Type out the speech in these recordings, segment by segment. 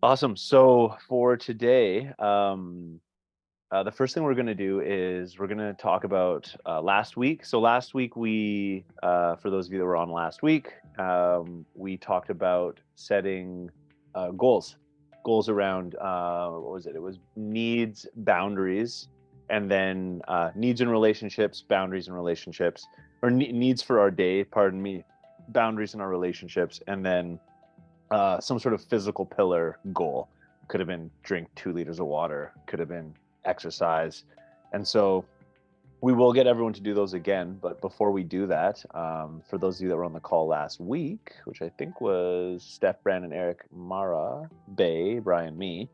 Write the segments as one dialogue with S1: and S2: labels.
S1: Awesome. So for today, the first thing we're going to do is we're going to talk about last week. So last week for those of you that were on last week, we talked about setting goals around what was it? It was needs, boundaries, and then needs in relationships, boundaries in relationships, or needs for our day. Pardon me, boundaries in our relationships, and then some sort of physical pillar goal. Could have been drink 2 liters of water, could have been exercise. And so we will get everyone to do those again. But before we do that, for those of you that were on the call last week, which I think was Steph, Brandon, Eric, Mara, Bay, Brian, me,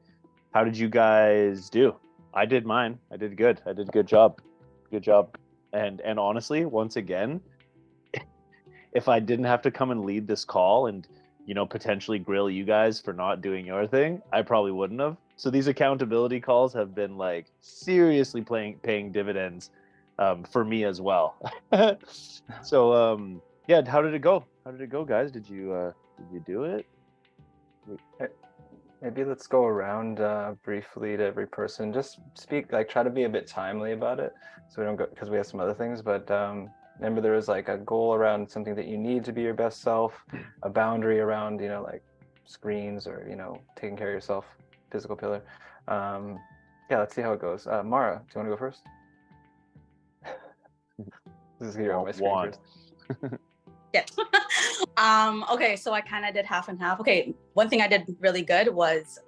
S1: how did you guys do? I did mine. I did good. I did a good job. Good job. And honestly, once again, if I didn't have to come and lead this call and potentially grill you guys for not doing your thing, I probably wouldn't have. So these accountability calls have been like seriously paying dividends for me as well. So yeah, how did it go? How did it go, guys? Did you do it?
S2: Maybe let's go around briefly to every person. Just speak, try to be a bit timely about it, so we don't go, because we have some other things. But remember, there is like a goal around something that you need to be your best self, a boundary around like screens or taking care of yourself, physical pillar. Yeah, let's see how it goes. Mara, do you want to go first? This is here on my screen first.
S3: Yeah. Okay, so I kind of did half and half. Okay, one thing I did really good was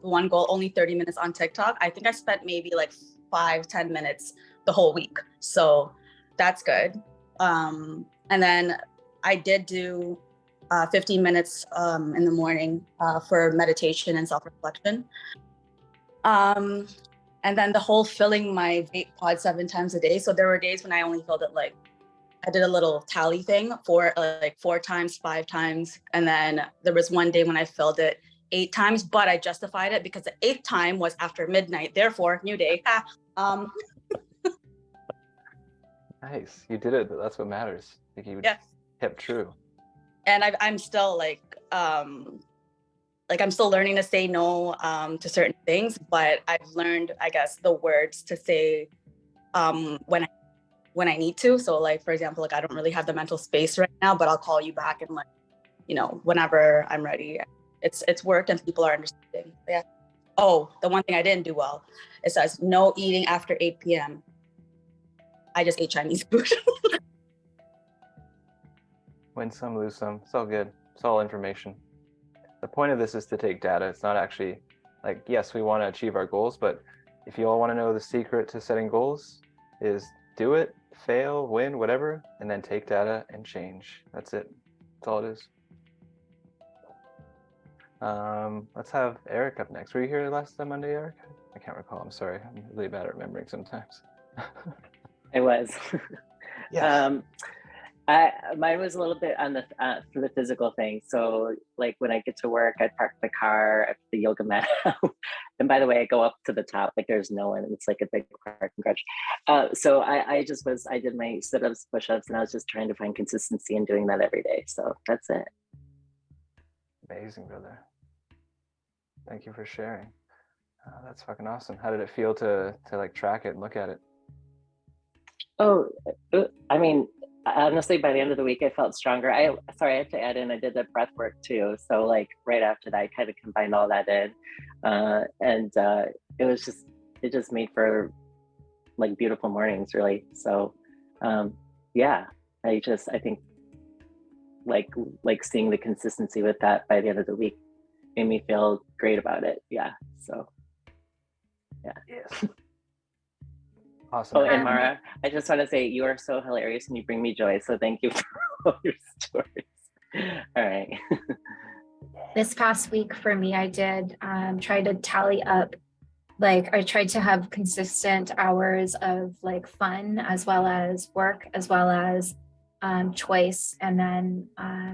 S3: one goal, only 30 minutes on TikTok. I think I spent maybe like 5-10 minutes the whole week. So that's good. And then I did do 15 minutes in the morning for meditation and self-reflection. And then the whole filling my vape pod 7 times a day. So there were days when I only filled it I did a little tally thing for 4 times, 5 times. And then there was one day when I filled it 8 times, but I justified it because the 8th time was after midnight. Therefore, new day.
S2: Nice, you did it. That's what matters. You kept true.
S3: And I'm still I'm still learning to say no to certain things, but I've learned, I guess, the words to say when I need to. So for example, I don't really have the mental space right now, but I'll call you back and whenever I'm ready. It's worked and people are understanding. Yeah. Oh, the one thing I didn't do well, it says no eating after 8 p.m. I just ate Chinese food.
S2: Win some, lose some. It's all good. It's all information. The point of this is to take data. It's not actually yes, we want to achieve our goals, but if you all want to know the secret to setting goals is do it, fail, win, whatever, and then take data and change. That's it. That's all it is. Let's have Eric up next. Were you here last Monday, Eric? I can't recall. I'm sorry. I'm really bad at remembering sometimes.
S4: I was.
S2: Yes.
S4: Mine was a little bit on the for the physical thing. So when I get to work, I park the car, I put the yoga mat out. And by the way, I go up to the top, there's no one. It's like a big parking garage. So I did my sit-ups, push-ups, and I was just trying to find consistency in doing that every day. So that's it.
S2: Amazing, brother. Thank you for sharing. That's fucking awesome. How did it feel to track it and look at it?
S4: Oh, I mean, honestly, by the end of the week, I felt stronger. I have to add in, I did the breath work too. So right after that, I kind of combined all that in. And it just made for beautiful mornings, really. So yeah, I think seeing the consistency with that by the end of the week made me feel great about it. Yeah. So yeah.
S2: Yes. Awesome.
S4: Oh, and Mara, I just want to say you are so hilarious and you bring me joy. So thank you for all your stories. All right.
S5: This past week for me, I did try to tally up. I tried to have consistent hours of fun as well as work, as well as choice. And then I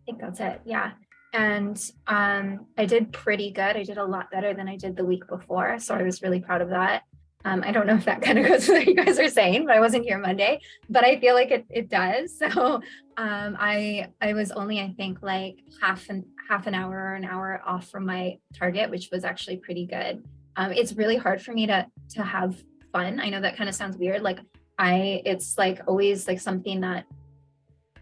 S5: think that's it. Yeah. And I did pretty good. I did a lot better than I did the week before. So I was really proud of that. I don't know if that kind of goes with what you guys are saying, but I wasn't here Monday, but I feel like it does. So I was only, I think, like half an hour or an hour off from my target, which was actually pretty good. It's really hard for me to have fun. I know that kind of sounds weird. Like it's like always like something that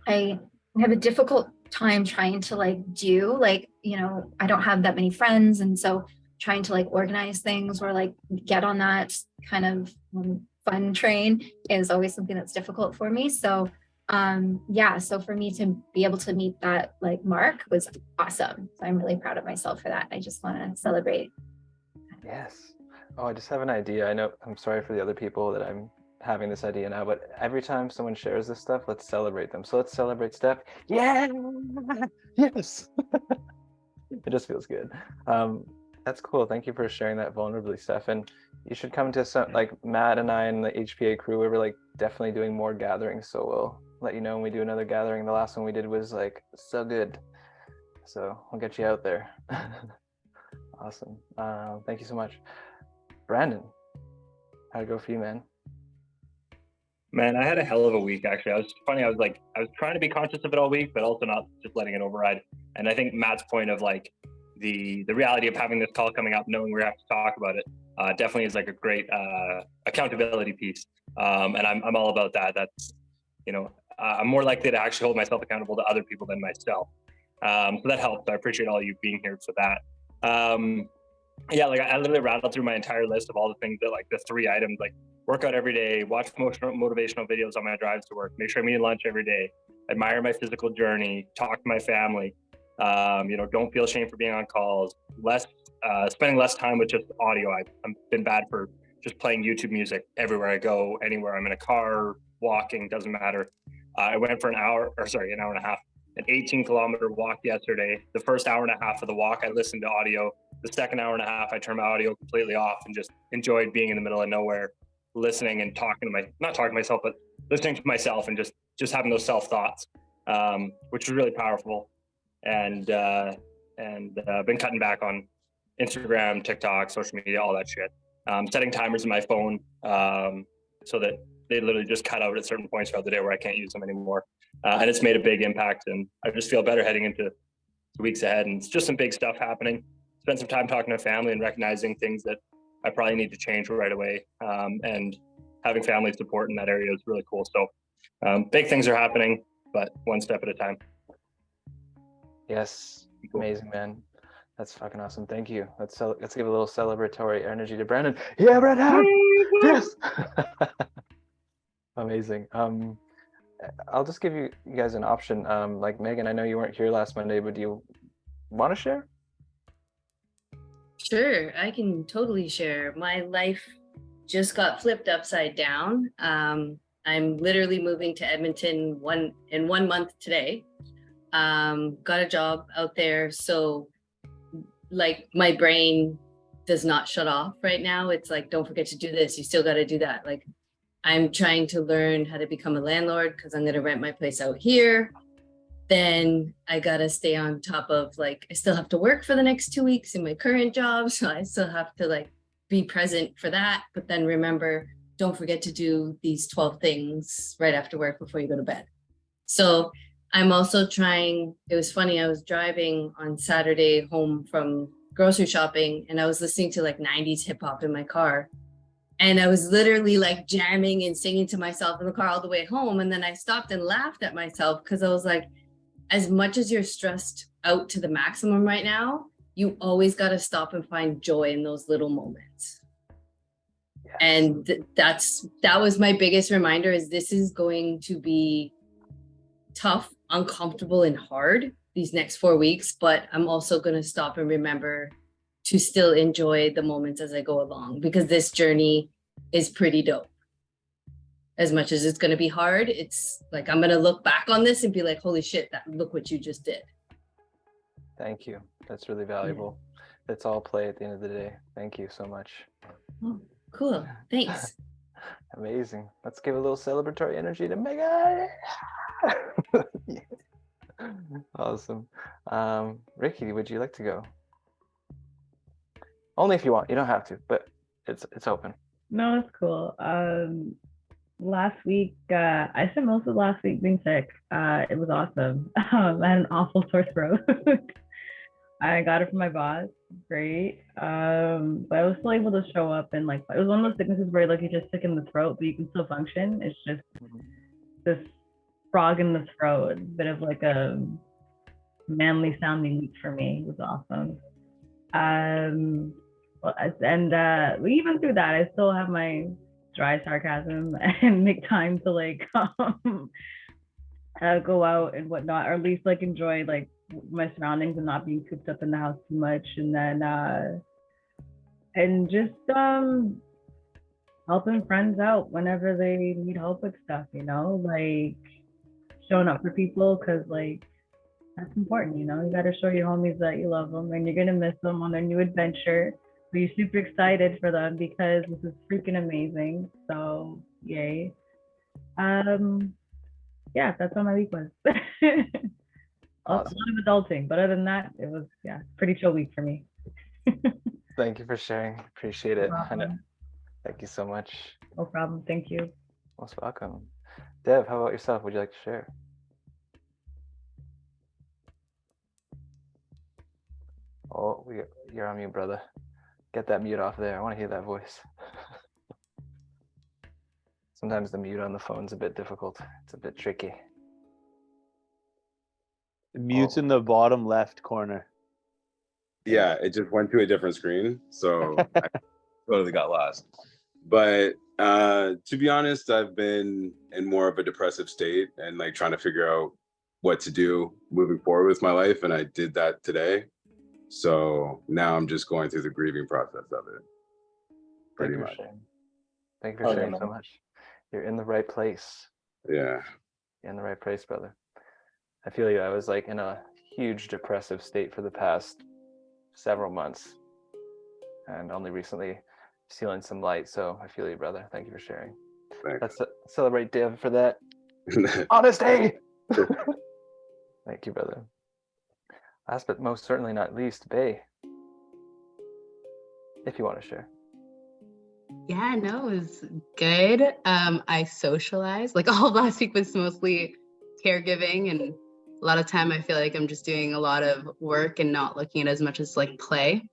S5: I have a difficult time trying to like do, like, I don't have that many friends. And so trying to like organize things or like get on that kind of fun train is always something that's difficult for me. So yeah, so for me to be able to meet that like mark was awesome. So I'm really proud of myself for that. I just want to celebrate.
S2: Yes. Oh, I just have an idea. I know, I'm sorry for the other people that I'm having this idea now, but every time someone shares this stuff, let's celebrate them. So let's celebrate Steph. Yeah. Yes. It just feels good. That's cool. Thank you for sharing that vulnerably, Steph. And you should come to some, like Matt and I and the HPA crew, we're like definitely doing more gatherings. So we'll let you know when we do another gathering. The last one we did was like so good. So I'll get you out there. Awesome. Thank you so much. Brandon, how'd it go for you, man?
S6: Man, I had a hell of a week, actually. I was trying to be conscious of it all week, but also not just letting it override. And I think Matt's point of like the reality of having this call coming up, knowing we have to talk about it, definitely is like a great accountability piece. And I'm all about that. That's, I'm more likely to actually hold myself accountable to other people than myself. So that helps. I appreciate all you being here for that. Yeah, like I literally rattled through my entire list of all the things that, like the 3 items, like work out every day, watch motivational videos on my drives to work, make sure I'm eating lunch every day, admire my physical journey, talk to my family, don't feel ashamed for being on calls, spending less time with just audio. I've been bad for just playing YouTube music everywhere I go, anywhere I'm in a car, walking, doesn't matter. I went for an hour and a half, an 18-kilometer walk yesterday. The first hour and a half of the walk, I listened to audio. The second hour and a half, I turned my audio completely off and just enjoyed being in the middle of nowhere, listening and not talking to myself, but listening to myself and just having those self thoughts, which was really powerful. And been cutting back on Instagram, TikTok, social media, all that shit. Setting timers in my phone so that they literally just cut out at certain points throughout the day where I can't use them anymore. And it's made a big impact. And I just feel better heading into the weeks ahead. And it's just some big stuff happening. Spend some time talking to family and recognizing things that I probably need to change right away. And having family support in that area is really cool. So big things are happening, but one step at a time.
S2: Yes, cool. Amazing, man. That's fucking awesome. Thank you. Let's give a little celebratory energy to Brandon. Yeah, Brandon. Yes. Amazing. I'll just give you guys an option. Like Megan, I know you weren't here last Monday, but do you want to share?
S7: Sure, I can totally share. My life just got flipped upside down. I'm literally moving to Edmonton in 1 month today. Got a job out there, so like my brain does not shut off right now. It's like, don't forget to do this. You still got to do that. Like I'm trying to learn how to become a landlord because I'm going to rent my place out here. Then I got to stay on top of like, I still have to work for the next 2 weeks in my current job. So I still have to like be present for that. But then remember, don't forget to do these 12 things right after work before you go to bed. So I'm also trying, it was funny, I was driving on Saturday home from grocery shopping and I was listening to like 90s hip hop in my car. And I was literally like jamming and singing to myself in the car all the way home. And then I stopped and laughed at myself because I was like, as much as you're stressed out to the maximum right now, you always got to stop and find joy in those little moments. Yes. And that was my biggest reminder is this is going to be tough, uncomfortable, and hard these next 4 weeks, but I'm also going to stop and remember to still enjoy the moments as I go along because this journey is pretty dope. As much as it's going to be hard, it's like I'm going to look back on this and be like, holy shit, look what you just did.
S2: Thank you. That's really valuable. Yeah. It's all play at the end of the day. Thank you so much.
S7: Oh, cool. Thanks.
S2: Amazing. Let's give a little celebratory energy to Megan. Yeah. Awesome. Ricky, would you like to go? Only if you want. You don't have to, but it's open.
S8: No, it's cool. Last week, I spent most of last week being sick. It was awesome. I had an awful sore throat. I got it from my boss. Great. But I was still able to show up and like it was one of those sicknesses where like you're just sick in the throat, but you can still function. It's just this frog in the throat, a bit of like a manly sounding week for me. It was awesome. And even through that, I still have my dry sarcasm and make time to like go out and whatnot, or at least like enjoy like my surroundings and not being cooped up in the house too much. And then and just helping friends out whenever they need help with stuff, like showing up for people because like that's important, you got to show your homies that you love them and you're gonna miss them on their new adventure. But you're super excited for them because this is freaking amazing. So yay. Yeah, that's what my week was. A lot
S2: Awesome.
S8: of adulting, but other than that, it was pretty chill week for me.
S2: Thank you for sharing. Appreciate it.
S8: No problem.
S2: Thank you so much.
S8: No problem. Thank you.
S2: Most welcome. Dev, how about yourself? Would you like to share? Oh, you're on mute, brother. Get that mute off there. I want to hear that voice. Sometimes the mute on the phone's a bit difficult. It's a bit tricky.
S1: Mute's in the bottom left corner.
S9: Yeah, it just went to a different screen, so I totally got lost. But to be honest, I've been in more of a depressive state and like trying to figure out what to do moving forward with my life, and I did that today. So now I'm just going through the grieving process of it. Pretty much.
S2: Thank you for sharing so much. You're in the right place.
S9: Yeah.
S2: You're in the right place, brother. I feel you. I was like in a huge depressive state for the past several months and only recently feeling some light. So I feel you, brother. Thank you for sharing.
S9: Thanks.
S2: Let's celebrate Dev for that. Honesty! Thank you, brother. Last but most certainly not least, Bay, if you want to share.
S10: Yeah, no, it was good. I socialized. Like all of last week was mostly caregiving, and a lot of time I feel like I'm just doing a lot of work and not looking at as much as like play.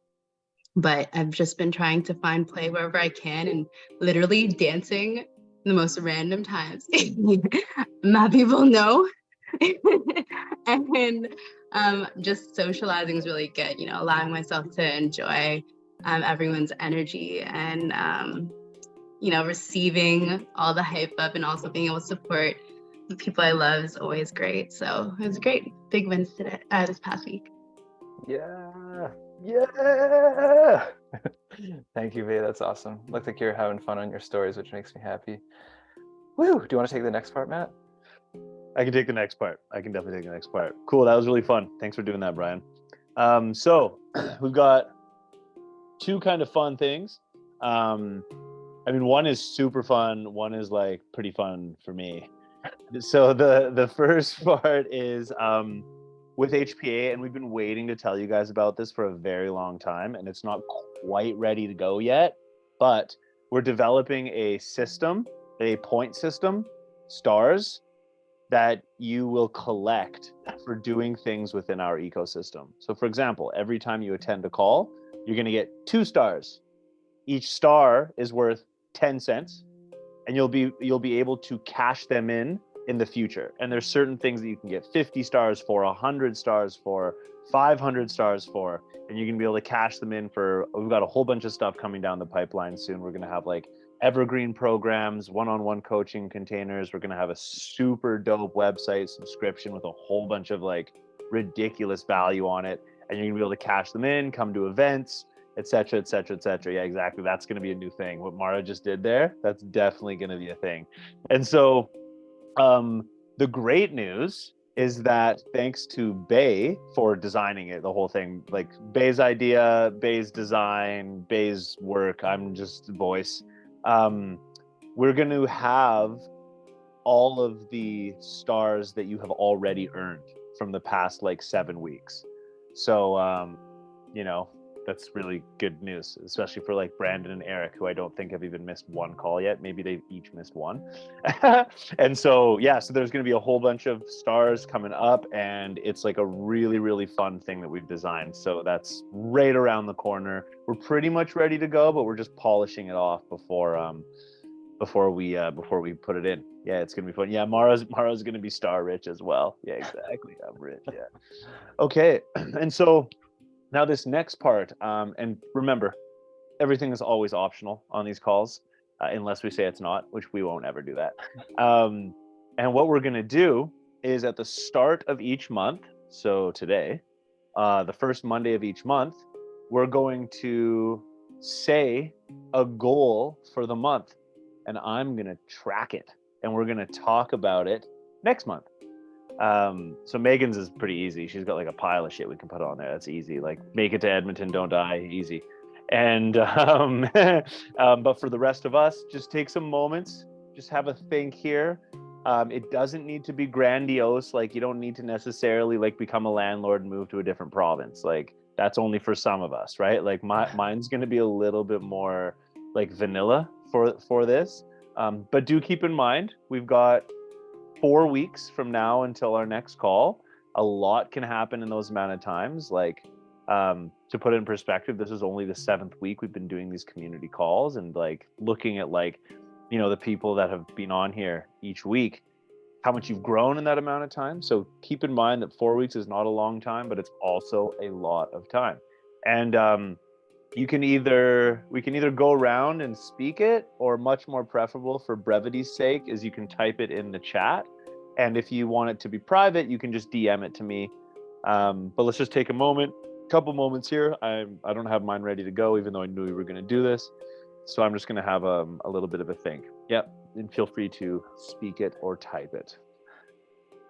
S10: But I've just been trying to find play wherever I can and literally dancing the most random times. My people know. And just socializing is really good, allowing myself to enjoy everyone's energy and receiving all the hype up and also being able to support the people I love is always great. So it was great. Big wins today, this past week.
S2: Yeah. Thank you, Vay. That's awesome. Looks like you're having fun on your stories, which makes me happy. Woo! Do you want to take the next part, Matt?
S1: I can take the next part. I can definitely take the next part. Cool. That was really fun. Thanks for doing that, Brian. So we've got two kind of fun things. One is super fun. One is like pretty fun for me. So the first part is with HPA, and we've been waiting to tell you guys about this for a very long time, and it's not quite ready to go yet, but we're developing a system, a point system, stars, that you will collect for doing things within our ecosystem. So for example, every time you attend a call, you're going to get 2 stars. Each star is worth 10 cents, and you'll be able to cash them in the future. And there's certain things that you can get 50 stars for, 100 stars for, 500 stars for, and you can be able to cash them in for. We've got a whole bunch of stuff coming down the pipeline soon. We're going to have like evergreen programs, one-on-one coaching containers. We're going to have a super dope website subscription with a whole bunch of like ridiculous value on it, and you're going to be able to cash them in, come to events, etc., etc., etc. Yeah, exactly. That's going to be a new thing. What Mara just did there, that's definitely going to be a thing. And so the great news is that thanks to Bay for designing it, the whole thing, like Bay's idea, Bay's design, Bay's work, I'm just voice. We're going to have all of the stars that you have already earned from the past like 7 weeks. So, that's really good news, especially for like Brandon and Eric, who I don't think have even missed one call yet. Maybe they've each missed one. And so, yeah, so there's going to be a whole bunch of stars coming up, and it's like a really, really fun thing that we've designed. So that's right around the corner. We're pretty much ready to go, but we're just polishing it off before we put it in. Yeah, it's gonna be fun. Yeah, Mara's gonna be star rich as well. Yeah, exactly. I'm rich. Yeah. Okay, and so now this next part, and remember, everything is always optional on these calls, unless we say it's not, which we won't ever do that. And what we're gonna do is at the start of each month, so today, the first Monday of each month, we're going to say a goal for the month, and I'm gonna track it, and we're gonna talk about it next month. So Megan's is pretty easy. She's got like a pile of shit we can put on there. That's easy. Like make it to Edmonton, don't die, easy. And but for the rest of us, just take some moments, just have a think here. It doesn't need to be grandiose. Like you don't need to necessarily like become a landlord and move to a different province. Like that's only for some of us, right? Like mine's going to be a little bit more like vanilla for this. But do keep in mind we've got 4 weeks from now until our next call. A lot can happen in those amount of times. Like to put it in perspective, this is only the 7th week we've been doing these community calls, and like looking at like, you know, the people that have been on here each week, how much you've grown in that amount of time. So keep in mind that 4 weeks is not a long time, but it's also a lot of time. And we can either go around and speak it, or much more preferable for brevity's sake is you can type it in the chat. And if you want it to be private, you can just DM it to me. But let's just take a couple moments here. I don't have mine ready to go, even though I knew we were going to do this. So I'm just going to have a little bit of a think. Yep. And feel free to speak it or type it.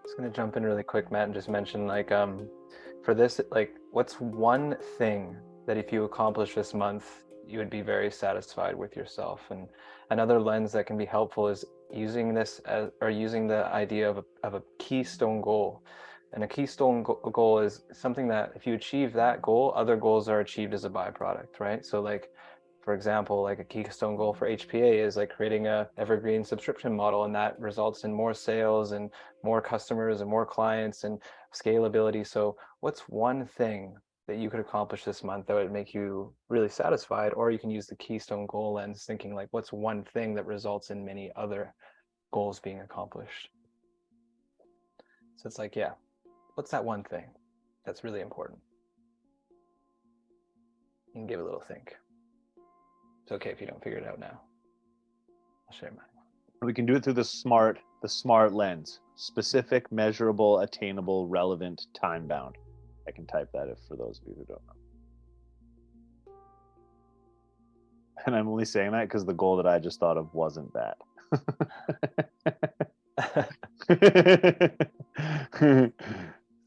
S2: Just going to jump in really quick, Matt, and just mention like for this, like what's one thing that if you accomplish this month, you would be very satisfied with yourself? And another lens that can be helpful is using this as, or using the idea of a keystone goal. And a keystone goal is something that if you achieve that goal, other goals are achieved as a byproduct, right? So like, for example, like a keystone goal for HPA is like creating a evergreen subscription model, and that results in more sales and more customers and more clients and scalability. So what's one thing that you could accomplish this month that would make you really satisfied? Or you can use the keystone goal lens, thinking like, what's one thing that results in many other goals being accomplished? So it's like, yeah, what's that one thing that's really important? You can give a little think. It's okay if you don't figure it out now. I'll share mine.
S1: We can do it through the smart lens: specific, measurable, attainable, relevant, time bound. I can type that if for those of you who don't know. And I'm only saying that because the goal that I just thought of wasn't that.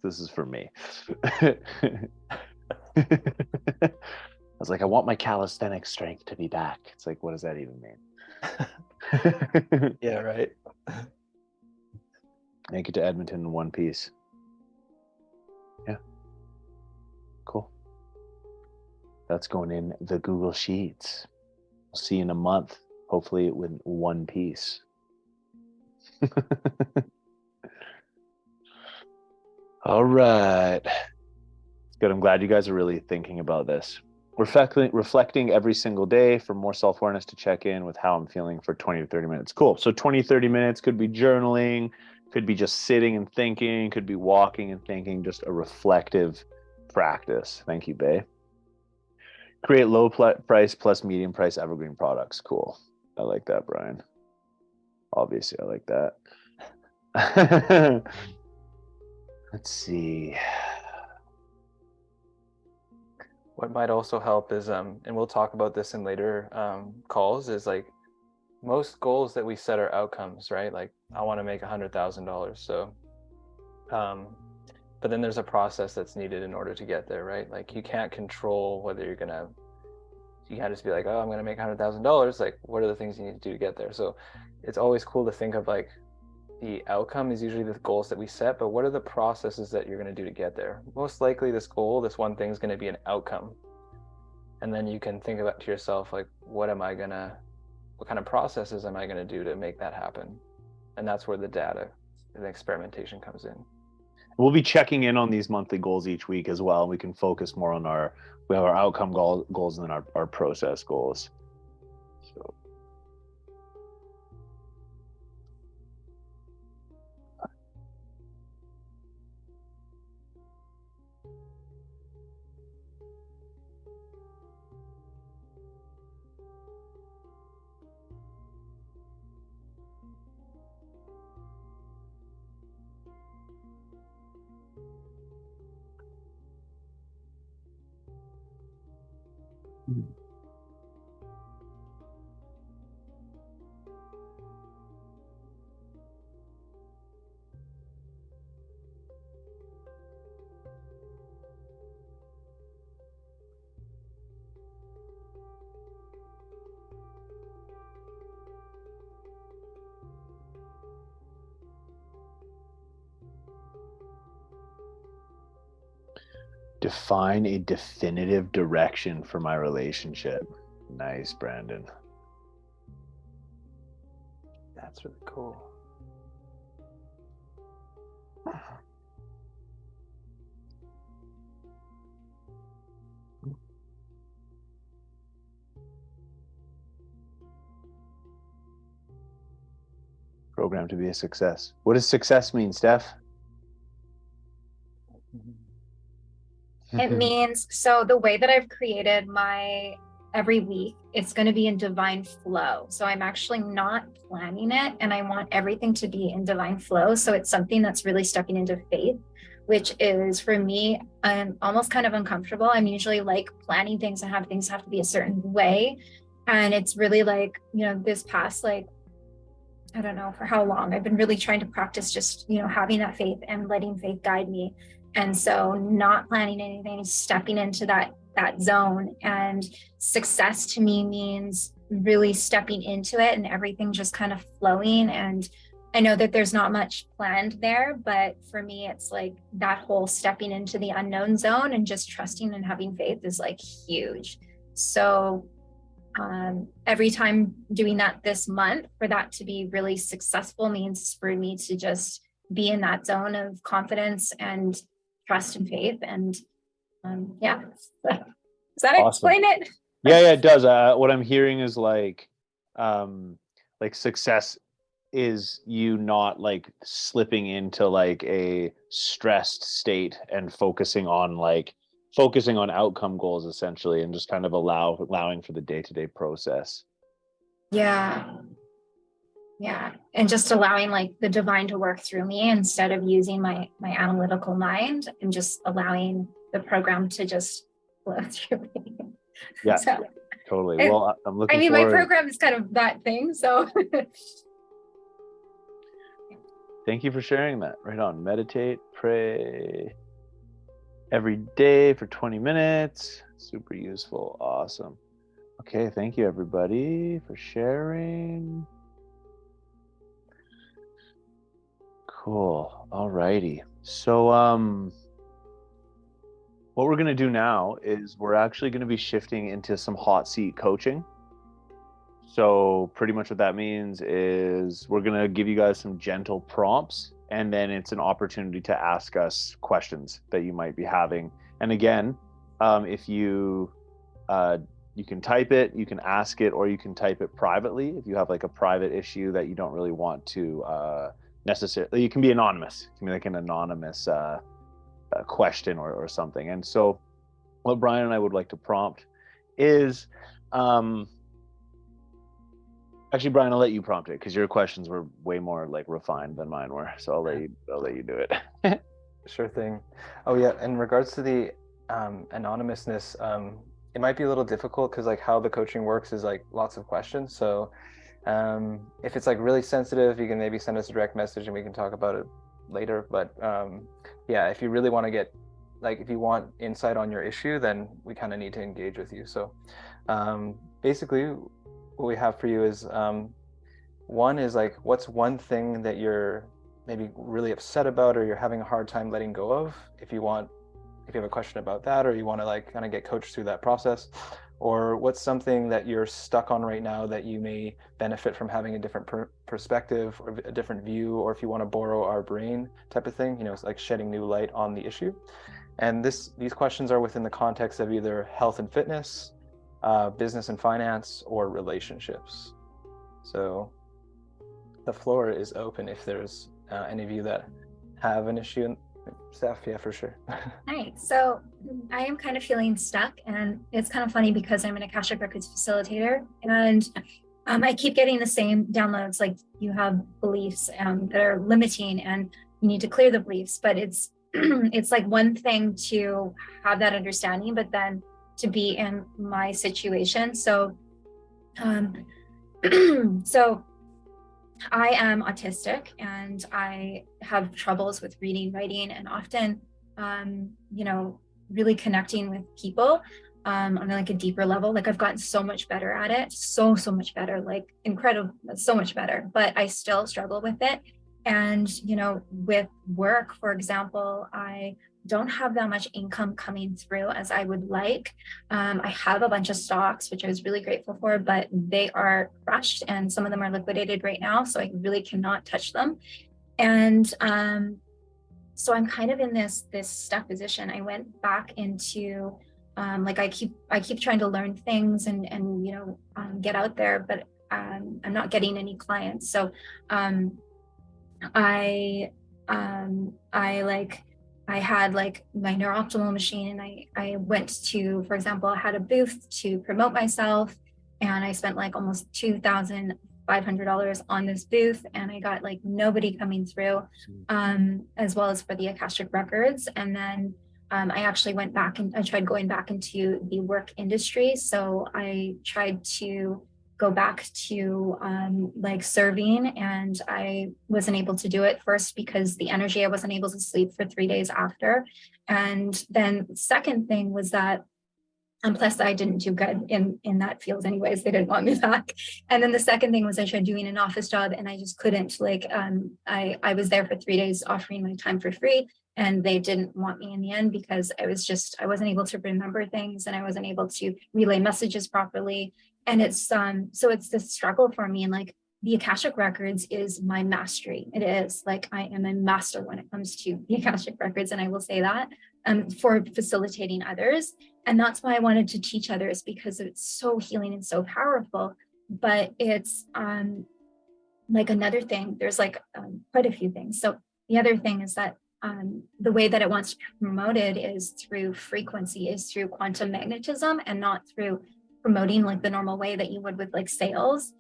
S1: This is for me. I was like, I want my calisthenic strength to be back. It's like, what does that even mean?
S2: Yeah, right.
S1: Make it to Edmonton in one piece. Yeah. Cool. That's going in the Google Sheets. We'll see you in a month, hopefully with one piece. All right. It's good. I'm glad you guys are really thinking about this. Reflecting every single day for more self-awareness to check in with how I'm feeling for 20 to 30 minutes. Cool. So 20, 30 minutes could be journaling, could be just sitting and thinking, could be walking and thinking, just a reflective practice. Thank you, Bae. Create low price plus medium price evergreen products. Cool. I like that, Brian. Obviously, I like that. Let's see.
S2: What might also help is, and we'll talk about this in later calls, is like most goals that we set are outcomes, right? Like I want to make $100,000. So, but then there's a process that's needed in order to get there, right? Like you can't control whether you can't just be like, oh, I'm going to make $100,000. Like, what are the things you need to do to get there? So it's always cool to think of like the outcome is usually the goals that we set, but what are the processes that you're going to do to get there? Most likely this goal, this one thing is going to be an outcome. And then you can think about to yourself, like, what kind of processes am I gonna do to make that happen? And that's where the data and experimentation comes in.
S1: We'll be checking in on these monthly goals each week as well. We can focus more on we have our outcome goals and then our process goals. So. Define a definitive direction for my relationship. Nice, Brandon.
S2: That's really cool.
S1: Program to be a success. What does success mean, Steph?
S5: It means, so the way that I've created my every week, it's going to be in divine flow. So I'm actually not planning it, and I want everything to be in divine flow. So it's something that's really stepping into faith, which is, for me, I'm almost kind of uncomfortable. I'm usually like planning things and things have to be a certain way. And it's really like, this past, like, I don't know for how long, I've been really trying to practice just, having that faith and letting faith guide me. And so not planning anything, stepping into that zone. And success to me means really stepping into it and everything just kind of flowing. And I know that there's not much planned there, but for me, it's like that whole stepping into the unknown zone and just trusting and having faith is like huge. So every time doing that this month, for that to be really successful means for me to just be in that zone of confidence and trust and faith. And yeah, does that
S1: Awesome.
S5: explain it?
S1: Yeah, it does. What I'm hearing is like success is you not like slipping into like a stressed state and focusing on outcome goals essentially, and just kind of allowing for the day-to-day process.
S5: Yeah, and just allowing like the divine to work through me instead of using my analytical mind, and just allowing the program to just flow through me.
S1: Yeah,
S5: so,
S1: totally. Well, I'm looking forward.
S5: My program is kind of that thing, so
S1: thank you for sharing that. Right on. Meditate, pray every day for 20 minutes. Super useful. Awesome. Okay, thank you everybody for sharing. Cool. All righty. So what we're going to do now is we're actually going to be shifting into some hot seat coaching. So pretty much what that means is we're going to give you guys some gentle prompts, and then it's an opportunity to ask us questions that you might be having. And again, if you can type it, you can ask it, or you can type it privately. If you have like a private issue that you don't really want to necessarily, you can be anonymous. It can be like an anonymous question or something. And so what Brian and I would like to prompt is, actually, Brian, I'll let you prompt it because your questions were way more like refined than mine were. So I'll let you do it.
S2: Sure thing. Oh yeah, in regards to the anonymousness, it might be a little difficult because like how the coaching works is like lots of questions. So if it's like really sensitive, you can maybe send us a direct message and we can talk about it later. But yeah, if you really want to get, like, if you want insight on your issue, then we kind of need to engage with you. So basically what we have for you is one is like, what's one thing that you're maybe really upset about or you're having a hard time letting go of? If you have a question about that, or you want to like kind of get coached through that process. Or what's something that you're stuck on right now that you may benefit from having a different perspective or a different view, or if you want to borrow our brain type of thing, it's like shedding new light on the issue. And these questions are within the context of either health and fitness, business and finance, or relationships. So the floor is open if there's any of you that have an issue. Steph, yeah, for sure.
S5: Nice. So I am kind of feeling stuck, and it's kind of funny because I'm an Akashic Records facilitator, and I keep getting the same downloads, like you have beliefs that are limiting and you need to clear the beliefs, but it's it's like one thing to have that understanding, but then to be in my situation. So so I am autistic and I have troubles with reading, writing, and often, really connecting with people on like a deeper level. Like I've gotten so much better at it, so much better, like incredible, so much better, but I still struggle with it. And, with work, for example, I don't have that much income coming through as I would like. I have a bunch of stocks, which I was really grateful for, but they are crushed and some of them are liquidated right now. So I really cannot touch them. And so I'm kind of in this stuck position. I went back into like I keep trying to learn things and get out there, but I'm not getting any clients. So I had like my neurooptimal machine, and I went to, for example, I had a booth to promote myself, and I spent like almost $2,500 on this booth, and I got like nobody coming through, as well as for the Akashic Records. And then I actually went back and I tried going back into the work industry. So I tried to go back to like serving, and I wasn't able to do it, first because the energy, I wasn't able to sleep for 3 days after. And then the second thing was that, and plus I didn't do good in that field anyways, they didn't want me back. And then the second thing was I tried doing an office job and I just couldn't, like I was there for 3 days offering my time for free, and they didn't want me in the end because I wasn't able to remember things, and I wasn't able to relay messages properly. And it's so it's this struggle for me. And like the Akashic Records is my mastery. It is like I am a master when it comes to the Akashic Records, and I will say that for facilitating others. And that's why I wanted to teach others, because it's so healing and so powerful. But it's like another thing, there's like quite a few things. So the other thing is that the way that it wants to be promoted is through frequency, is through quantum magnetism, and not through promoting like the normal way that you would with like sales.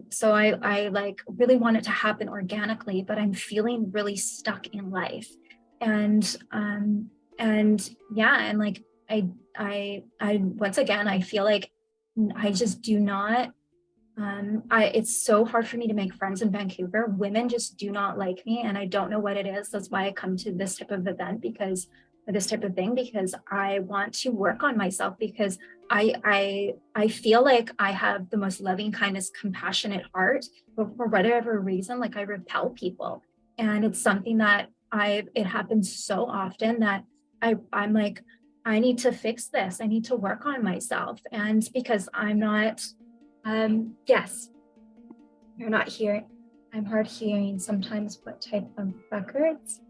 S5: So I like really want it to happen organically, but I'm feeling really stuck in life. And yeah, and like I once again, I feel like I just do not, it's so hard for me to make friends in Vancouver. Women just do not like me, and I don't know what it is. That's why I come to this type of event, because this type of thing, because I want to work on myself, because I feel like I have the most loving, kindness, compassionate heart, but for whatever reason, like I repel people. And it's something that it happens so often that I'm like, I need to fix this. I need to work on myself. And because I'm not, yes, you're not hearing, I'm hard hearing sometimes. What type of records?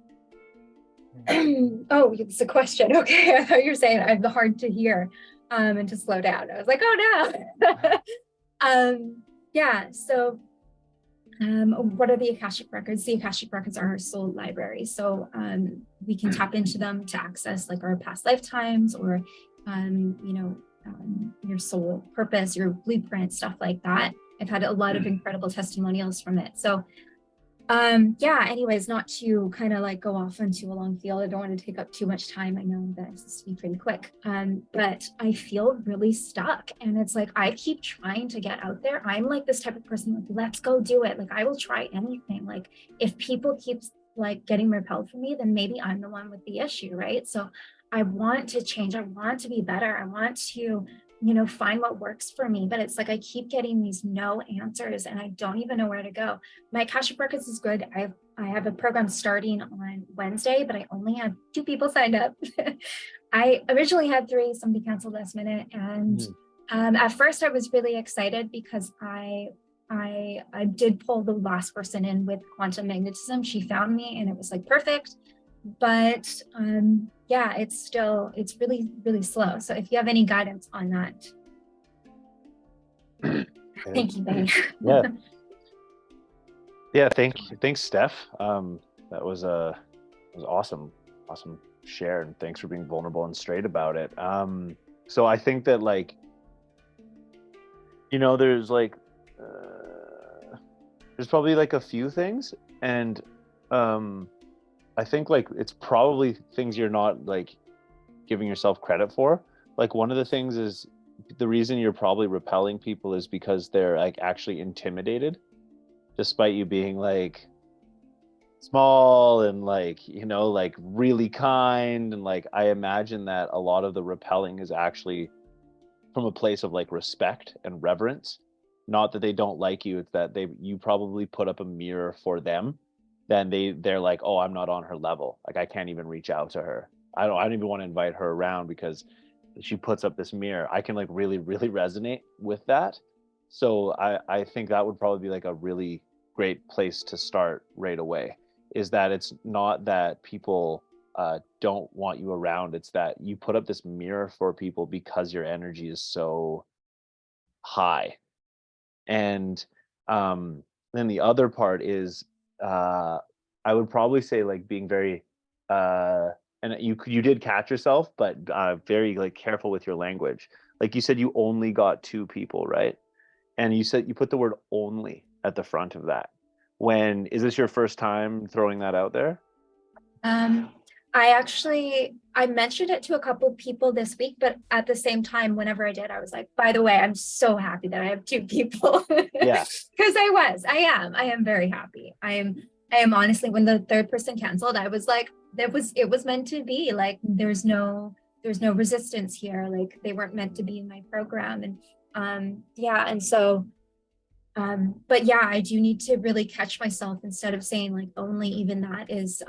S5: Oh, it's a question. Okay, I thought you were saying I'm hard to hear and to slow down. I was like, oh no. Yeah, so what are the Akashic Records? The Akashic Records are our soul library. So we can tap into them to access like our past lifetimes, or your soul purpose, your blueprint, stuff like that. I've had a lot of incredible testimonials from it. So yeah, anyways, not to kind of like go off into a long field. I don't want to take up too much time. I know that it's to be pretty quick. But I feel really stuck, and it's like I keep trying to get out there. I'm like this type of person, like, let's go do it. Like I will try anything. Like if people keep like getting repelled from me, then maybe I'm the one with the issue, right? So I want to change. I want to be better. I want to find what works for me. But it's like I keep getting these no answers, and I don't even know where to go. My Akashic Records is good. I have a program starting on Wednesday, but I only have 2 people signed up. I originally had 3, somebody canceled last minute, and at first I was really excited because I did pull the last person in with quantum magnetism. She found me and it was like perfect. But yeah, it's really, really slow. So if you have any guidance on that. Thank you, Bay.
S1: Yeah. Yeah, thanks, Steph. That was awesome share, and thanks for being vulnerable and straight about it. So I think that, like, there's like there's probably like a few things, and I think like it's probably things you're not like giving yourself credit for. Like, one of the things is the reason you're probably repelling people is because they're like actually intimidated, despite you being like small and like, like really kind. And like, I imagine that a lot of the repelling is actually from a place of like respect and reverence. Not that they don't like you, it's that you probably put up a mirror for them. Then they're like, oh, I'm not on her level. Like, I can't even reach out to her. I don't even want to invite her around because she puts up this mirror. I can like really, really resonate with that. So I think that would probably be like a really great place to start right away, is that it's not that people don't want you around. It's that you put up this mirror for people because your energy is so high. And then the other part is, I would probably say like being very, and you did catch yourself, but very like careful with your language. Like you said, you only got 2 people, right? And you said you put the word only at the front of that. Is this your first time throwing that out there?
S5: I mentioned it to a couple of people this week, but at the same time, whenever I did, I was like, by the way, I'm so happy that I have 2 people.
S1: Yeah.
S5: Because I am very happy. I am honestly, when the 3rd person canceled, I was like, it was meant to be. Like, there's no resistance here. Like, they weren't meant to be in my program. And yeah, and so but yeah, I do need to really catch myself instead of saying like only. Even that is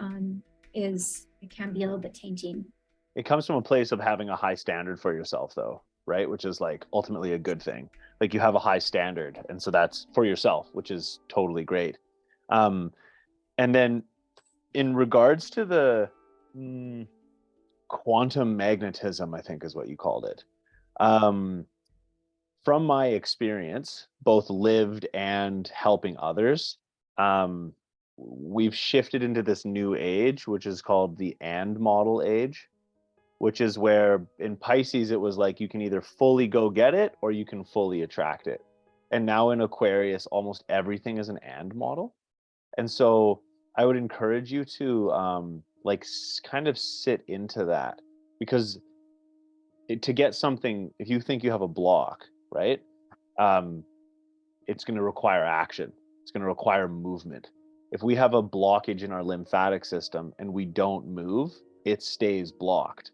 S5: it can be a little bit tainting.
S1: It comes from a place of having a high standard for yourself, though, right? Which is like ultimately a good thing. Like, you have a high standard, and so that's for yourself, which is totally great. And then in regards to the quantum magnetism, I think is what you called it. From my experience, both lived and helping others, we've shifted into this new age, which is called the and model age, which is where in Pisces, it was like you can either fully go get it or you can fully attract it. And now in Aquarius, almost everything is an and model. And so I would encourage you to kind of sit into that, because to get something, if you think you have a block, right? It's going to require action. It's going to require movement. If we have a blockage in our lymphatic system and we don't move, it stays blocked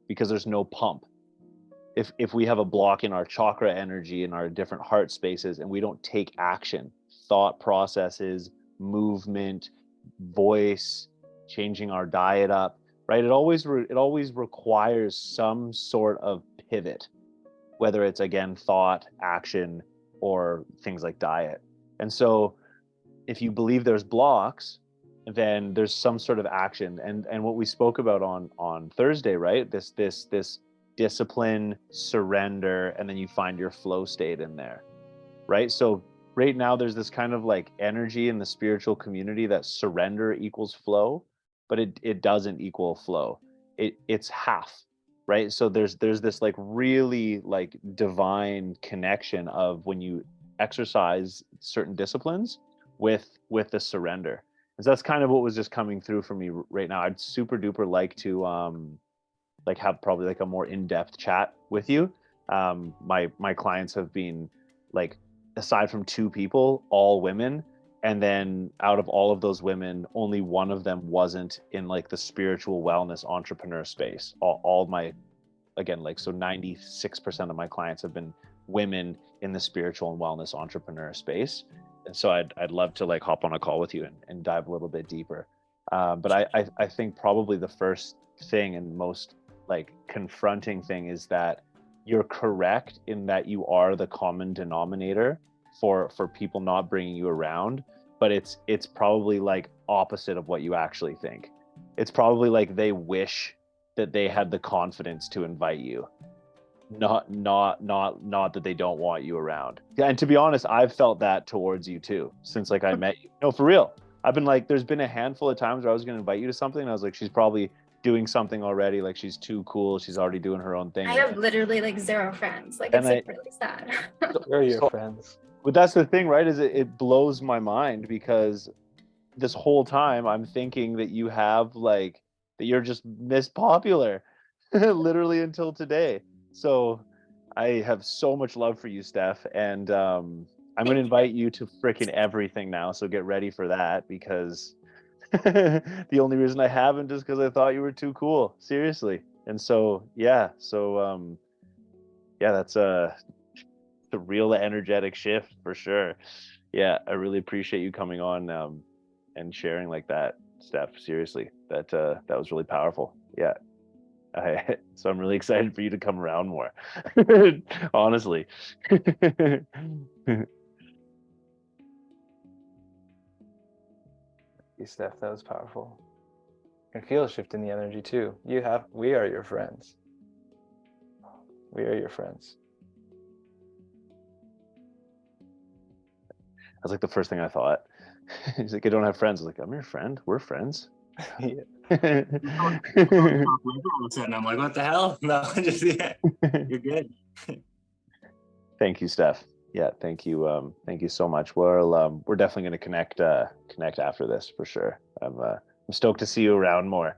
S1: because there's no pump. If we have a block in our chakra energy, in our different heart spaces, and we don't take action, thought processes, movement, voice, changing our diet up, right? It always requires some sort of pivot, whether it's, again, thought, action, or things like diet. And so if you believe there's blocks, then there's some sort of action. And what we spoke about on Thursday, right? This discipline, surrender, and then you find your flow state in there, right? So right now there's this kind of like energy in the spiritual community that surrender equals flow, but it doesn't equal flow. It's half, right? So there's this like really like divine connection of when you exercise certain disciplines with the surrender. And so that's kind of what was just coming through for me right now. I'd super duper like to like have probably like a more in-depth chat with you. My clients have been like, aside from 2 people, all women. And then out of all of those women, only one of them wasn't in like the spiritual wellness entrepreneur space. All my, again, like, so 96% of my clients have been women in the spiritual and wellness entrepreneur space. And so I'd love to like hop on a call with you and dive a little bit deeper. But I think probably the first thing and most like confronting thing is that you're correct in that you are the common denominator for people not bringing you around, but it's probably like opposite of what you actually think. It's probably like they wish that they had the confidence to invite you, not that they don't want you around. And to be honest, I've felt that towards you too since like I met you. No, for real. I've been like, there's been a handful of times where I was going to invite you to something and I was like, she's probably doing something already, like she's too cool, she's already doing her own thing.
S5: I have literally like 0 friends. Like,
S1: And
S5: it's like really sad.
S2: Where are your friends?
S1: But that's the thing, right? Is it blows my mind because this whole time I'm thinking that you have like that you're just Miss Popular, literally until today. So I have so much love for you, Steph, and I'm going to invite you to freaking everything now. So get ready for that because the only reason I haven't is because I thought you were too cool, seriously. And so yeah, that's a real energetic shift for sure. Yeah, I really appreciate you coming on and sharing like that, Steph. Seriously, that was really powerful. Yeah, so I'm really excited for you to come around more. Honestly.
S2: Steph, that was powerful. I can feel a shift in the energy too. We are your friends. We are your friends.
S1: That's like the first thing I thought. He's like, I don't have friends. I was like, I'm your friend. We're friends.
S6: All of a sudden, I'm like, what the hell? No, just yeah, you're good.
S1: Thank you, Steph. Yeah, thank you so much. We're definitely going to connect after this for sure. I'm stoked to see you around more,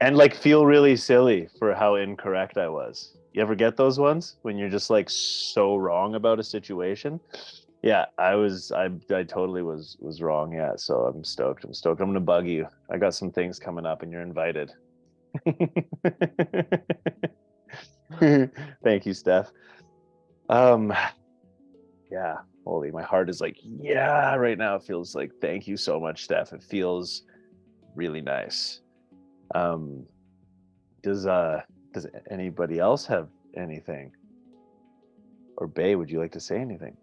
S1: and like feel really silly for how incorrect I was. You ever get those ones when you're just like so wrong about a situation? Yeah, I totally was wrong. Yeah, so I'm stoked. I'm gonna bug you. I got some things coming up, and you're invited. Thank you, Steph. Yeah, holy, my heart is like, yeah, right now. It feels like, thank you so much, Steph. It feels really nice. Does anybody else have anything? Or Bay, would you like to say anything?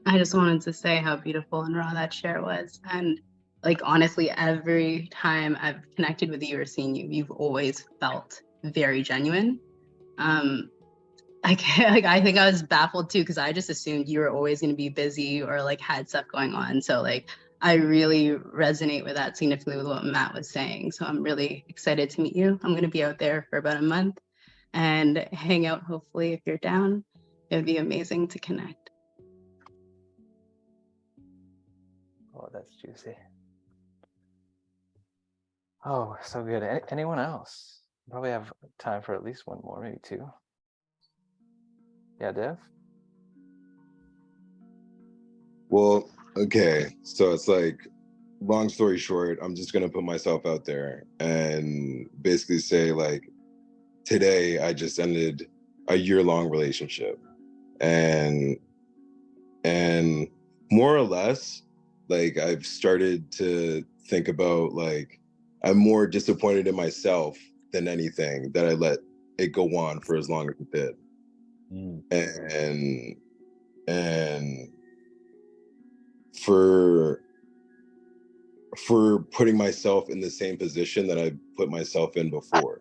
S10: I just wanted to say how beautiful and raw that share was. And like, honestly, every time I've connected with you or seen you, you've always felt very genuine. I think I was baffled too, because I just assumed you were always going to be busy or like had stuff going on. So like, I really resonate with that significantly with what Matt was saying. So I'm really excited to meet you. I'm going to be out there for about a month and hang out. Hopefully, if you're down, it would be amazing to connect.
S2: Oh, that's juicy. Oh, so good. Anyone else? Probably have time for at least one more, maybe two. Yeah, Dev?
S9: Well, okay. So it's like, long story short, I'm just gonna put myself out there and basically say like, today I just ended a year-long relationship, and more or less, like I've started to think about like I'm more disappointed in myself than anything that I let it go on for as long as it did. And for putting myself in the same position that I put myself in before.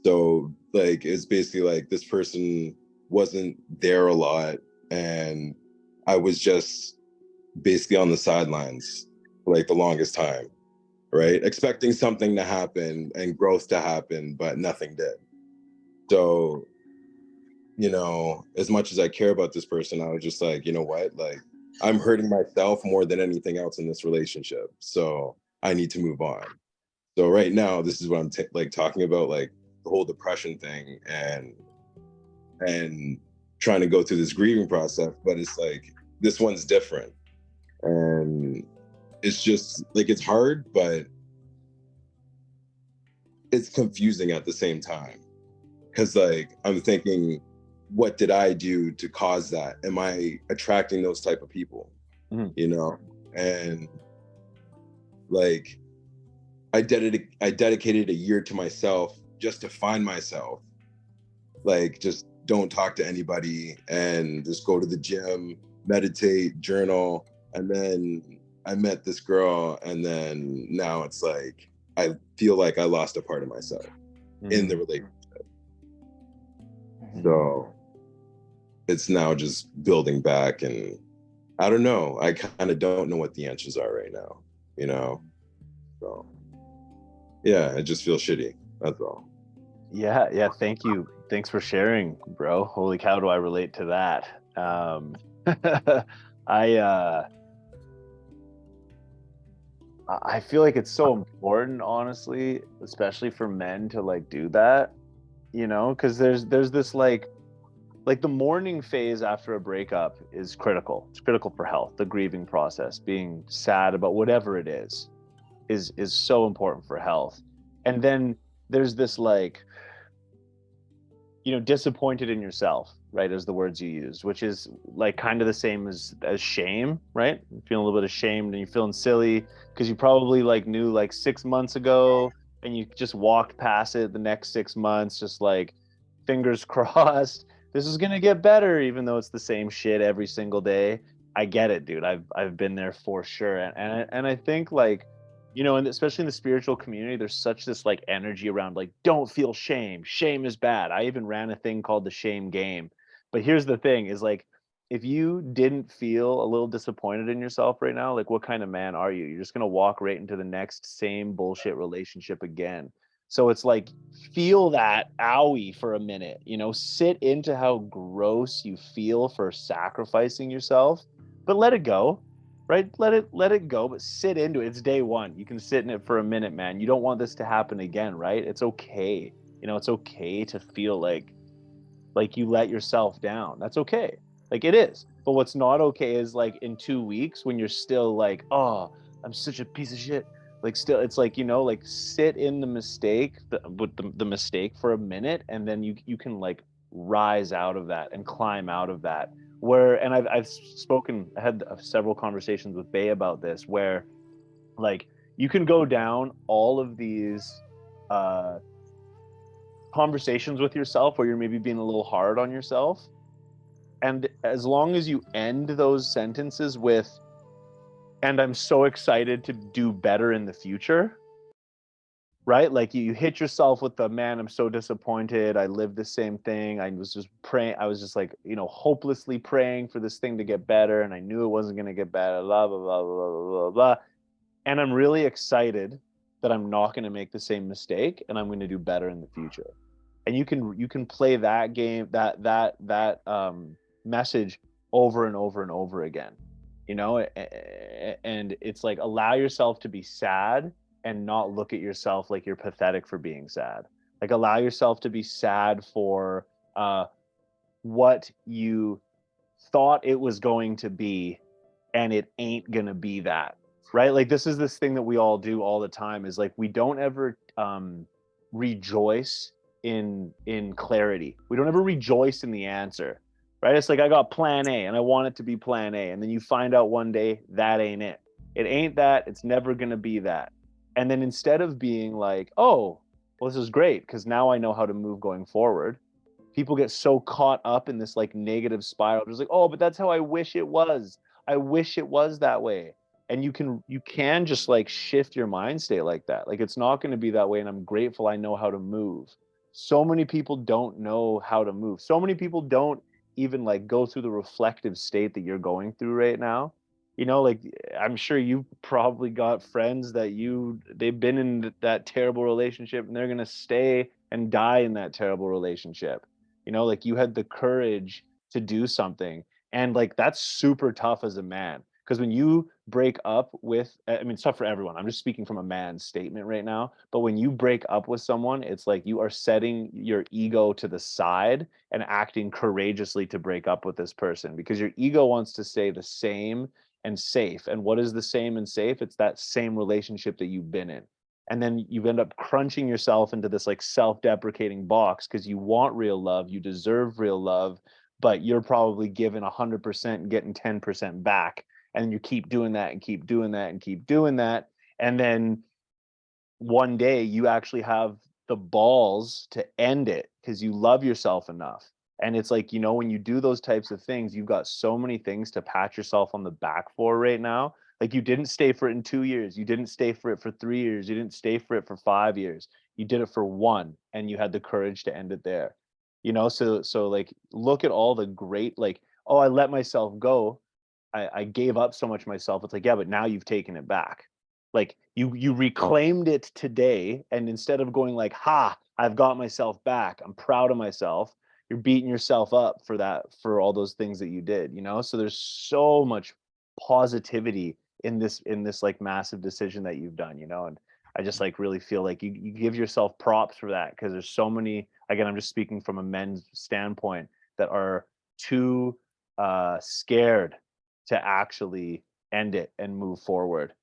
S9: So like it's basically like this person wasn't there a lot, and I was just basically on the sidelines for like the longest time, right? Expecting something to happen and growth to happen, but nothing did. So, you know, as much as I care about this person, I was just like, you know what? Like, I'm hurting myself more than anything else in this relationship. So I need to move on. So right now, this is what I'm like talking about, like the whole depression thing and trying to go through this grieving process. But it's like, this one's different. And it's just like, it's hard, but it's confusing at the same time. Cause like, I'm thinking, what did I do to cause that? Am I attracting those type of people? You know? And like, I dedicated a year to myself just to find myself. Like, just don't talk to anybody and just go to the gym, meditate, journal. And then I met this girl, and then now it's like I feel like I lost a part of myself in the relationship. So it's now just building back, and I don't know. I kind of don't know what the answers are right now, you know? So yeah, it just feels shitty. That's all.
S1: Yeah, thank you. Thanks for sharing, bro. Holy cow, do I relate to that. I feel like it's so important, honestly, especially for men to like do that, you know, because there's this like the mourning phase after a breakup is critical. It's critical for health. The grieving process, being sad about whatever it is so important for health. And then there's this like, you know, disappointed in yourself, right, as the words you used, which is like kind of the same as shame, right? You're feeling a little bit ashamed and you're feeling silly because you probably like knew like 6 months ago and you just walked past it the next 6 months, just like fingers crossed this is gonna get better, even though it's the same shit every single day. I get it, dude. I've been there for sure. And I think like, you know, and especially in the spiritual community, there's such this like energy around like, don't feel shame. Shame is bad. I even ran a thing called the shame game. But here's the thing is like, if you didn't feel a little disappointed in yourself right now, like what kind of man are you? You're just gonna walk right into the next same bullshit relationship again. So it's like, feel that owie for a minute, you know, sit into how gross you feel for sacrificing yourself, but let it go, right? Let it go, but sit into it. It's day one. You can sit in it for a minute, man. You don't want this to happen again, right? It's okay. You know, it's okay to feel like you let yourself down. That's okay. Like it is. But what's not okay is like in 2 weeks when you're still like, oh, I'm such a piece of shit. Like still, it's like, you know, like sit in the mistake, with the mistake for a minute, and then you can like rise out of that and climb out of that. Where, and I've spoken, I had several conversations with Bay about this, where like you can go down all of these uh conversations with yourself where you're maybe being a little hard on yourself. And as long as you end those sentences with, and I'm so excited to do better in the future, right? Like you hit yourself with the, man, I'm so disappointed. I lived the same thing. I was just praying. I was just like, you know, hopelessly praying for this thing to get better. And I knew it wasn't going to get better, blah, blah, blah, blah, blah, blah, blah. And I'm really excited that I'm not going to make the same mistake and I'm going to do better in the future. And you can play that game, that message over and over and over again, you know. And it's like, allow yourself to be sad and not look at yourself like you're pathetic for being sad. Like allow yourself to be sad for what you thought it was going to be, and it ain't gonna be that, right? Like this is this thing that we all do all the time, is like we don't ever rejoice in clarity. We don't ever rejoice in the answer, right? It's like, I got plan A and I want it to be plan A, and then you find out one day that ain't it. It ain't that. It's never gonna be that. And then instead of being like, oh, well, this is great because now I know how to move going forward, people get so caught up in this like negative spiral. Just like, oh, but that's how I wish it was. I wish it was that way. And you can just like shift your mind state like that. Like it's not going to be that way. And I'm grateful I know how to move. So many people don't know how to move. So many people don't even like go through the reflective state that you're going through right now. You know, like I'm sure you probably got friends that they've been in that terrible relationship and they're going to stay and die in that terrible relationship. You know, like you had the courage to do something, and like that's super tough as a man, because when you break up with, I mean, it's tough for everyone, I'm just speaking from a man's statement right now, but when you break up with someone, it's like you are setting your ego to the side and acting courageously to break up with this person, because your ego wants to stay the same and safe. And what is the same and safe? It's that same relationship that you've been in. And then you end up crunching yourself into this like self-deprecating box because you want real love, you deserve real love, but you're probably giving 100% and getting 10% back. And you keep doing that and keep doing that and keep doing that. And then one day you actually have the balls to end it because you love yourself enough. And it's like, you know, when you do those types of things, you've got so many things to pat yourself on the back for right now. Like, you didn't stay for it in 2 years. You didn't stay for it for 3 years. You didn't stay for it for 5 years. You did it for one, and you had the courage to end it there. You know, so like, look at all the great, like, oh, I let myself go. I gave up so much myself. It's like, yeah, but now you've taken it back. Like, you reclaimed it today, and instead of going like, ha, I've got myself back, I'm proud of myself, you're beating yourself up for that, for all those things that you did, you know? So there's so much positivity in this like massive decision that you've done, you know? And I just like really feel like you give yourself props for that, because there's so many, again, I'm just speaking from a men's standpoint, that are too scared to actually end it and move forward.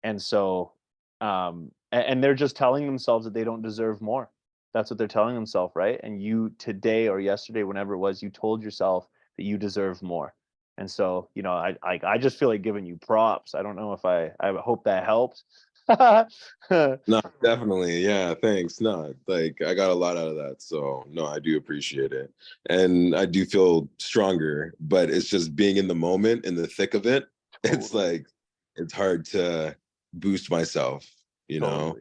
S1: And so and they're just telling themselves that they don't deserve more. That's what they're telling themselves, right? And you, today or yesterday, whenever it was, you told yourself that you deserve more. And so, you know, I just feel like giving you props. I don't know if I hope that helps.
S9: No, definitely. Yeah, thanks. No, like I got a lot out of that. So no, I do appreciate it. And I do feel stronger, but it's just being in the moment, in the thick of it. It's
S1: Totally.
S9: like it's hard to boost myself, you know?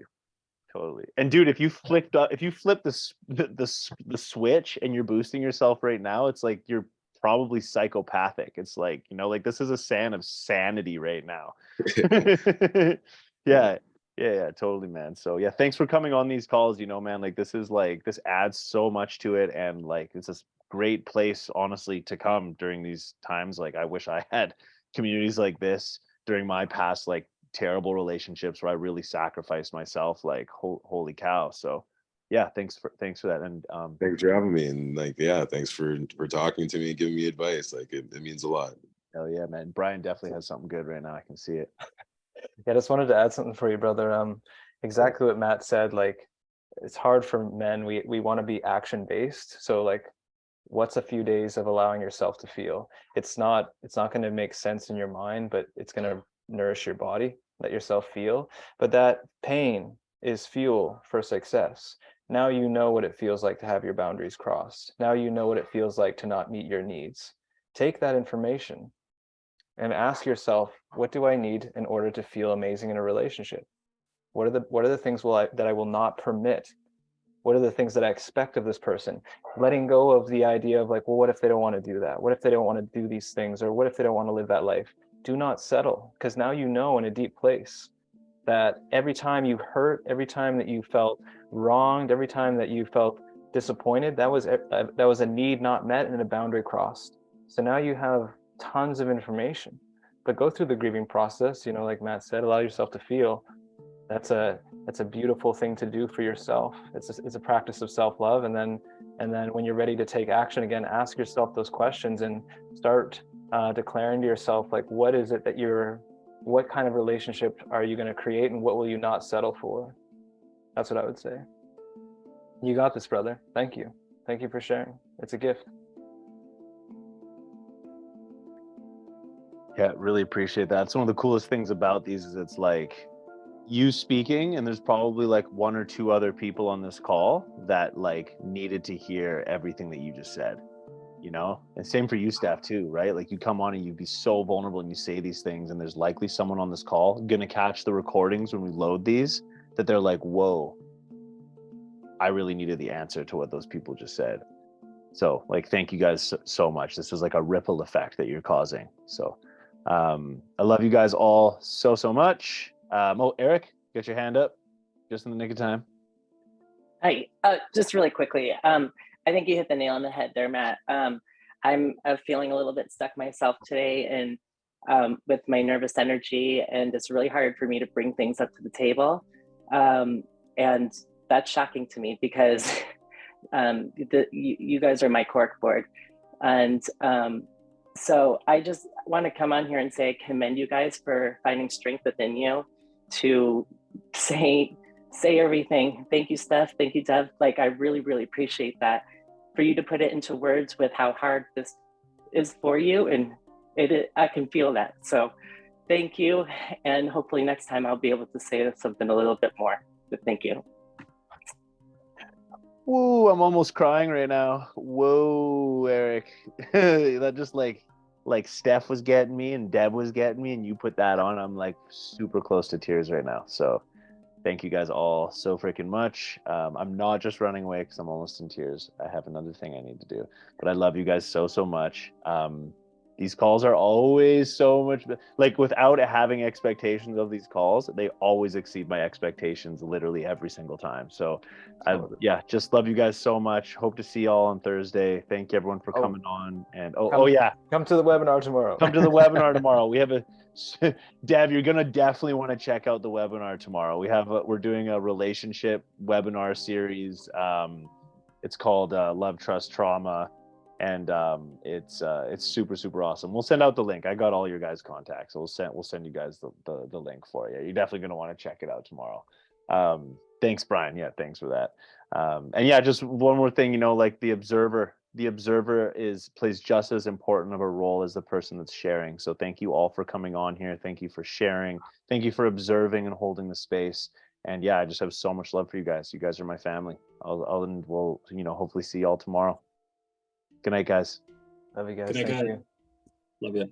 S1: Totally. And dude, if you flipped up, if you flip the switch and you're boosting yourself right now, it's like you're probably psychopathic. It's like, you know, like, this is a sign of sanity right now. Yeah. Yeah, totally, man. So yeah, thanks for coming on these calls, you know, man. Like, this is like, this adds so much to it, and like, it's a great place, honestly, to come during these times. Like, I wish I had communities like this during my past like terrible relationships where I really sacrificed myself. Like, holy cow. So yeah, thanks for that. And
S9: Thanks for having me. And like, yeah, thanks for talking to me and giving me advice. Like it means a lot.
S1: hell yeah, man. Brian definitely has something good right now. I can see it.
S2: Yeah, I just wanted to add something for you, brother. Exactly what Matt said. Like, it's hard for men. We want to be action based. So like, what's a few days of allowing yourself to feel? It's not going to make sense in your mind, but it's going to nourish your body. Let yourself feel. But that pain is fuel for success. Now you know what it feels like to have your boundaries crossed. Now you know what it feels like to not meet your needs. Take that information and ask yourself, what do I need in order to feel amazing in a relationship? What are the things that I will not permit? What are the things that I expect of this person? Letting go of the idea of like, well, what if they don't want to do that? What if they don't want to do these things? Or what if they don't want to live that life? Do not settle, because now you know in a deep place that every time you hurt, every time that you felt wronged, every time that you felt disappointed, that was a need not met and a boundary crossed. So now you have tons of information, but go through the grieving process, you know, like Matt said, allow yourself to feel. That's a beautiful thing to do for yourself. It's a practice of self-love. And then when you're ready to take action again, ask yourself those questions and start declaring to yourself, like, what is it that what kind of relationship are you going to create, and what will you not settle for? That's what I would say. You got this, brother. Thank you for sharing. It's a gift.
S1: Yeah, really appreciate that. It's one of the coolest things about these is it's like you speaking, and there's probably like one or two other people on this call that like needed to hear everything that you just said, you know? And same for you, Steph, too, right? Like, you come on and you'd be so vulnerable and you say these things, and there's likely someone on this call gonna catch the recordings when we load these, that they're like, whoa, I really needed the answer to what those people just said. So like, thank you guys so much. This is like a ripple effect that you're causing. So I love you guys all so much. Oh, Eric, get your hand up just in the nick of time.
S4: Hi, just really quickly. I think you hit the nail on the head there, Matt. I'm feeling a little bit stuck myself today, and with my nervous energy, and it's really hard for me to bring things up to the table. And that's shocking to me, because you guys are my cork board. And so I just want to come on here and say I commend you guys for finding strength within you to say everything. Thank you, Steph. Thank you, Dev. Like, I really appreciate that. For you to put it into words with how hard this is for you, and I can feel that. So thank you. And hopefully next time I'll be able to say something a little bit more. But thank you.
S1: Whoa, I'm almost crying right now. Whoa, Eric. That just like Steph was getting me and Deb was getting me, and you put that on. I'm like super close to tears right now. So thank you guys all so freaking much. I'm not just running away because I'm almost in tears. I have another thing I need to do, but I love you guys so, so much. These calls are always so much like, without having expectations of these calls, they always exceed my expectations literally every single time. So yeah, just love you guys so much. Hope to see you all on Thursday. Thank you everyone for coming on. And yeah,
S2: come to the webinar tomorrow.
S1: Come to the webinar tomorrow. We have a Deb, you're gonna definitely want to check out the webinar tomorrow. We're doing a relationship webinar series. It's called Love, Trust, Trauma, and it's super, super awesome. We'll send out the link. I got all your guys' contacts, so we'll send you guys the link for you. You're definitely gonna want to check it out tomorrow. Thanks, Brian. Yeah, thanks for that. And yeah, just one more thing, like the observer plays just as important of a role as the person that's sharing. So thank you all for coming on here. Thank you for sharing. Thank you for observing and holding the space. And yeah, I just have so much love for you guys. You guys are my family. We'll hopefully see y'all tomorrow. Good night, guys.
S2: Love you guys.
S6: Good night,
S2: Thank
S6: guys.
S2: you.
S6: Love you.